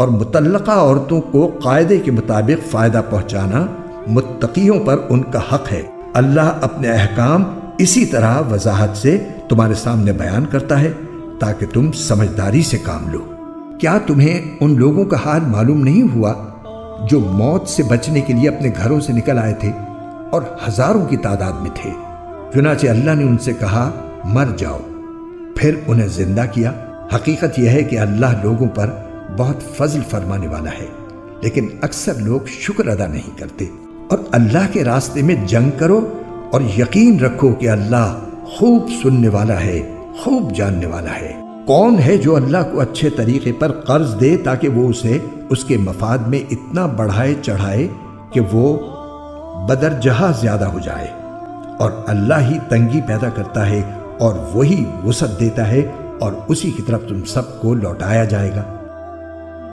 और मुतल्लका औरतों को कायदे के मुताबिक फ़ायदा पहुँचाना मुत्तक़ियों पर उनका हक़ है। अल्लाह अपने अहकाम इसी तरह वजाहत से तुम्हारे सामने बयान करता है ताकि तुम समझदारी से काम लो। क्या तुम्हें उन लोगों का हाल मालूम नहीं हुआ जो मौत से बचने के लिए अपने घरों से निकल आए थे और हजारों की तादाद में थे? चुनाचे अल्लाह ने उनसे कहा, मर जाओ, फिर उन्हें जिंदा किया। हकीकत यह है कि अल्लाह लोगों पर बहुत फजल फरमाने वाला है, लेकिन अक्सर लोग शुक्र अदा नहीं करते। और अल्लाह के रास्ते में जंग करो और यकीन रखो कि अल्लाह खूब सुनने वाला है, खूब जानने वाला है। कौन है जो अल्लाह को अच्छे तरीके पर कर्ज दे ताकि वो उसे उसके मफाद में इतना बढ़ाए चढ़ाए कि वो बदरजहा ज्यादा हो जाए? और अल्लाह ही तंगी पैदा करता है और वही वसअत देता है और उसी की तरफ तुम सबको लौटाया जाएगा।